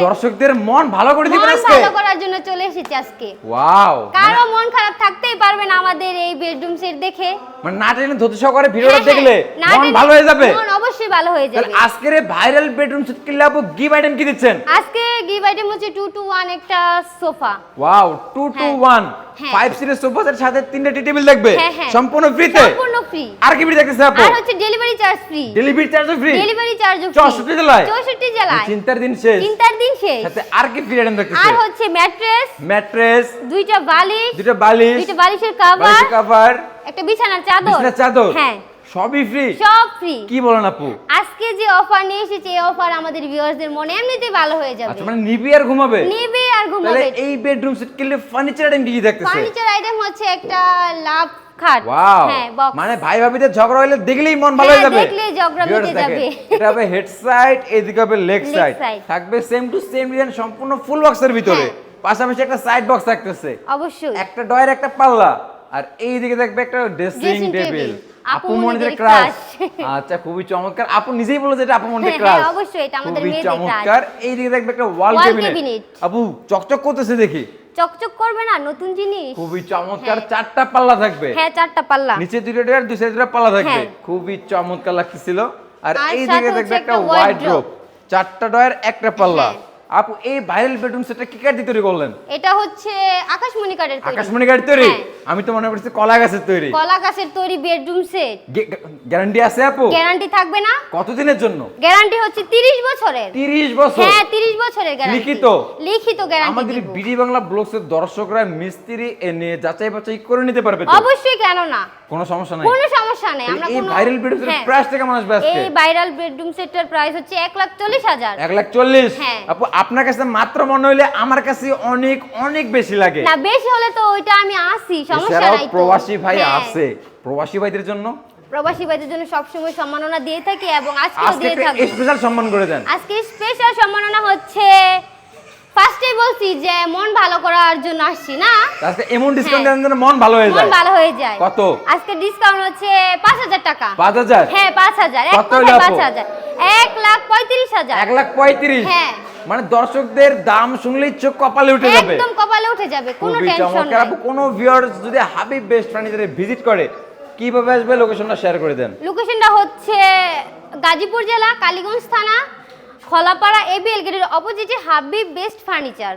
দর্শকদের মন ভালো করে দিবেন আজকে। মন ভালো করার জন্য চলে এসেছি আজকে। ওয়াও, কারো মন খারাপ থাকতেই পারবে না আমাদের এই বেডরুম সেট দেখে। মানে না টেনে ধৈর্য সহকারে ভিডিওটা দেখলে না মন টেনে ভালো হয়ে যাবে। মন অবশ্যই ভালো হয়ে যাবে। তাহলে আজকের এই ভাইরাল বেডরুম সেট কিনলে আপু গিভ আইটেম কি দিচ্ছেন? আজকে গিভ আইটেম হচ্ছে 2 to 1 একটা সোফা। ওয়াও, 2 to 1 হ্যাঁ। 5 সিরিজ সোফা সেট সাথে 3টা টি টেবিল থাকবে হ্যাঁ। সম্পূর্ণ ফ্রিতে। সম্পূর্ণ ফ্রি। আর কি ফ্রি থাকতেছে আপু? আর হচ্ছে ডেলিভারি চার্জ ফ্রি। ডেলিভারি চার্জও ফ্রি। ডেলিভারি চার্জও ফ্রি। 64 জেলায়। 64 জেলায়। চিন্তার দিন শেষ। চিন্তার দিন শেষ। সাথে আর কি ফ্রি আইটেম থাকতেছে? আর হচ্ছে ম্যাট্রেস, দুইটা বালিশ, দুটো বালিশ, দুইটা বালিশের কভার, বালিশের কভার, একটা বিছানার চাদর। বিছানার চাদর, হ্যাঁ, সবই ফ্রি। সব ফ্রি। কি বলেন আপু? আজকে যে অফার নিয়ে এসেছি এই অফার আমাদের ভিউয়ারদের মনে এমনিতেই ভালো হয়ে যাবে। আচ্ছা, মানে নিবি আর ঘুমাবে? নিবে আর তাহলে ঘুমাবে। এই বেডরুম সেট কিনলে ফার্নিচার আইটেম কি কি থাকতেছে? ফার্নিচার আইটেম হচ্ছে একটা লাভ খাট। ওয়াও, হ্যাঁ, বক্স। মানে ভাই ভাবিদের ঝগড়া হইলে দেখলেই মন ভালো হয়ে হ্যাঁ, যাবে। দেখলেই ঝগড়া মিটে Viewers দেখেন, যাবে। এটা হবে হেড সাইড, এইদিকে হবে লেগ Leg সাইড, side। থাকবে সেম টু সেম ডিজাইন সম্পূর্ণ ফুল বক্সের ভিতরে। হ্যাঁ। পাশাপাশি একটা সাইড বক্স থাকতেছে, অবশ্যই। একটা ডয়ের একটা পাল্লা, আর এইদিকে থাকবে একটা ড্রেসিং Dressing টেবিল। table। আপু আপু মনিদের মনিদের ক্রাশ। crush। আচ্ছা, খুবই চমৎকার। আপু নিজেই বলে যে এটা আপু মনিদের হ্যাঁ, ক্রাশ। অবশ্যই, এটা আমাদের খুবই মেয়েদের crush। চমৎকার। এইদিকে থাকবে একটা ওয়াল Wall ক্যাবিনেট। cabinet। আপু চকচক করতেছে দেখি। চকচক করবে না, নতুন জিনিস। খুবই চমৎকার। হ্যাঁ। 4টা পাল্লা থাকবে। হ্যাঁ, 4টা পাল্লা। নিচে দুটো ডয়ার, দুই সাইডে দুটো পাল্লা থাকবে। হ্যাঁ। খুবই চমৎকার লাগতেছিল। আর আর এই সাথে দিকে হচ্ছে দেখবে একটা একটা ওয়ার্ড্রোব, 4টা ডয়ার একটা পাল্লা। হ্যাঁ। আপু এই ভাইরাল বেডরুম সেটটা কি কাঠ দিয়ে তৈরি করলেন? এটা হচ্ছে আকাশমণি কাঠের তৈরি। আকাশমণি কাঠ তৈরি? হ্যাঁ। আমি তো মনে করছি কলা গাছের তৈরি। কলা গাছের তৈরি বেডরুম সেট। গ্যারান্টি আছে আপু? গ্যারান্টি থাকবে না? কতদিনের জন্য? গ্যারান্টি হচ্ছে 30 বছরের। 30 বছর? হ্যাঁ, 30 বছরের গ্যারান্টি। লিখিত? লিখিত গ্যারান্টি আমাদের দিব। বিডি বাংলা ব্লগসের দর্শকরা মিস্ত্রি এনে যাচাই বাছাই করে নিতে পারবে তো? অবশ্যই, কেন না? কোনো সমস্যা নাই? কোনো সমস্যা নেই। আমরা এই কোনো ভাইরাল বেডরুম সেটের হ্যাঁ। প্রাইসটা কেমন আসবে আজকে? এই ভাইরাল বেডরুম সেটের প্রাইস হচ্ছে 1,40,000। 1,40,000? হ্যাঁ। আপু আপনার কাছে মাত্র মনে হইলে আমার কাছে অনেক অনেক বেশি লাগে। না, বেশি হলে তো ওইটা আমি আসি, সমস্যা এছাড়াও নাই তো। প্রবাসী ভাই হ্যাঁ। আছে, প্রবাসী ভাইদের জন্য প্রবাসী ভাইদের জন্য সবসময় সম্মাননা দিয়ে থাকি এবং আজকেও আজকে দিয়ে একটা থাকবো। স্পেশাল সম্মান করে দেন। আজকে স্পেশাল সম্মাননা হচ্ছে, ফার্স্টেই বলছি যে মন ভালো করার জন্য আসছি না। আজকে এমন ডিসকাউন্ট হ্যাঁ। দেন যেন মন ভালো হয়ে যায়। মন ভালো হয়ে যায়। কত? আজকে ডিসকাউন্ট হচ্ছে 5,000 টাকা। 5,000? হ্যাঁ, 5,000। এক কত হলো কথায় আপু? 5,000। 1,35,000। 1,35,000? হ্যাঁ। মানে দর্শকদের দাম শুনলেই চোখ কপালে উঠে যাবে। একদম কপালে উঠে যাবে, কোনো খুবই টেনশন চমৎকার। নাই। আপু কোনো ভিউয়ার্স যদি হাবিব বেস্ট ফার্নিচারে ভিজিট করে কিভাবে আসবে লোকেশনটা শেয়ার করে দেন। লোকেশনটা হচ্ছে গাজীপুর জেলা, কালীগঞ্জ থানা, খলাপাড়া ABL গেটের অপোজিটে হাবিব বেস্ট ফার্নিচার।